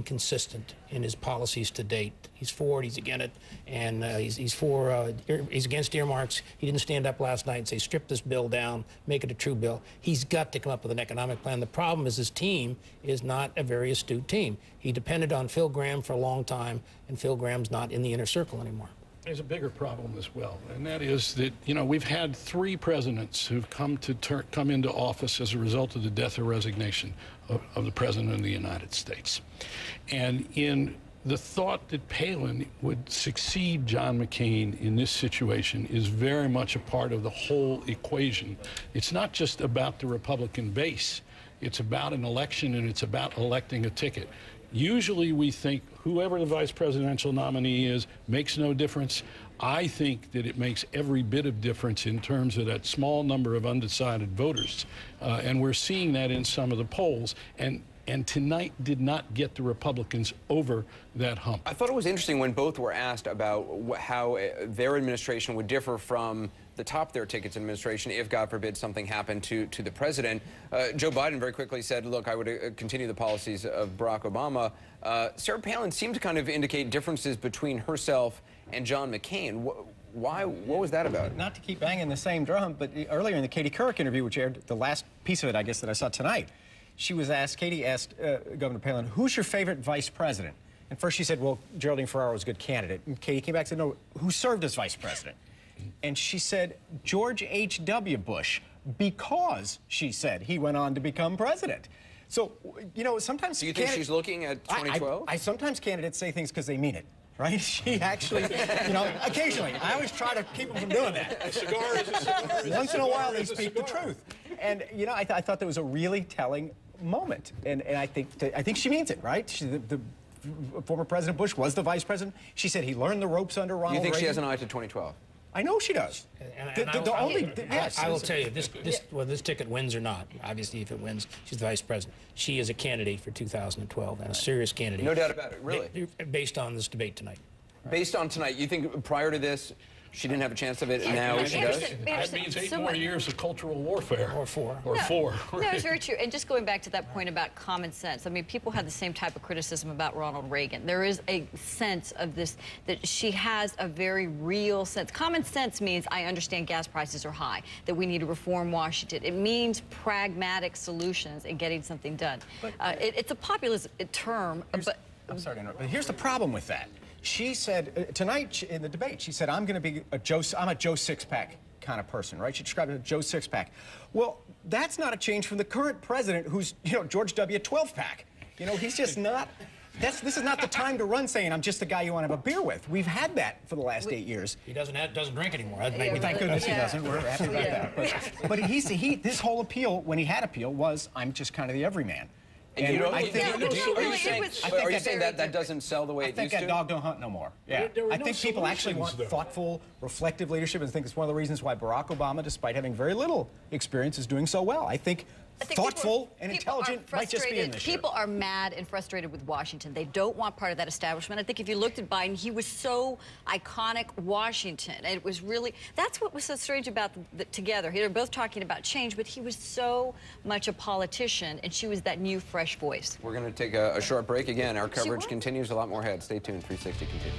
consistent in his policies to date. He's for it, he's against it, and he's against earmarks. He didn't stand up last night and say, strip this bill down, make it a true bill. He's got to come up with an economic plan. The problem is his team is not a very astute team. He depended on Phil Gramm for a long time, and Phil Gramm's not in the inner circle anymore. There's a bigger problem as well, and that is that, we've had 3 presidents who've come into office as a result of the death or resignation of the President of the United States. And in the thought that Palin would succeed John McCain in this situation is very much a part of the whole equation. It's not just about the Republican base. It's about an election, and it's about electing a ticket. Usually we think whoever the vice presidential nominee is makes no difference. I think that it makes every bit of difference in terms of that small number of undecided voters. And we're seeing that in some of the polls. And tonight did not get the Republicans over that hump. I thought it was interesting when both were asked about how their administration would differ from the top their tickets administration if, God forbid, something happened to the president. Joe Biden very quickly said, look, I would continue the policies of Barack Obama. Sarah Palin seemed to kind of indicate differences between herself and John McCain. Why? What was that about? Not to keep banging the same drum, but earlier in the Katie Couric interview, which aired the last piece of it, I guess, that I saw tonight, Katie asked Governor Palin, who's your favorite vice president? And first she said, well, Geraldine Ferraro was a good candidate. And Katie came back and said, no, who served as vice president? And she said, George H.W. Bush, because, she said, he went on to become president. So, sometimes... Do you think she's looking at 2012? I sometimes candidates say things because they mean it. Right? She actually, occasionally. I always try to keep them from doing that. A cigar is a cigar. Once in a while, they speak the truth. And, I thought that was a really telling moment. And I think she means it, right? The former President Bush was the vice president. She said he learned the ropes under Ronald Reagan. You think she has an eye to 2012? I know she does. I will tell you, whether this ticket wins or not, obviously if it wins, she's the vice president. She is a candidate for 2012, and a serious candidate. No doubt about it, really. Based on this debate tonight. Based on tonight, you think prior to this, she didn't have a chance of it, and now she does? That means 8 more years of cultural warfare. Or 4. Or 4. No, it's very true. And just going back to that point about common sense, I mean, people have the same type of criticism about Ronald Reagan. There is a sense of this, that she has a very real sense. Common sense means I understand gas prices are high, that we need to reform Washington. It means pragmatic solutions and getting something done. It's a populist term, but... I'm sorry to interrupt, but here's the problem with that. She said, tonight in the debate, she said, I'm going to be I'm a Joe Sixpack kind of person, right? She described it as Joe Sixpack. Well, that's not a change from the current president who's, George W. 12-pack. He's just not, this is not the time to run saying, I'm just the guy you want to have a beer with. We've had that for the last 8 years. He doesn't drink anymore. Thank goodness he doesn't. We're happy about that. But his whole appeal, when he had appeal, was, I'm just kind of the everyman. And are you saying that doesn't sell the way it used to? I think that dog don't hunt no more. Yeah. I think people actually want thoughtful, reflective leadership, and I think it's one of the reasons why Barack Obama, despite having very little experience, is doing so well. I think thoughtful and intelligent might just be in this year. People are mad and frustrated with Washington. They don't want part of that establishment. I think if you looked at Biden, he was so iconic Washington. And it was really, that's what was so strange about together. They were both talking about change, but he was so much a politician, and she was that new, fresh voice. We're going to take a short break again. Our coverage continues. A lot more ahead. Stay tuned. 360 continues.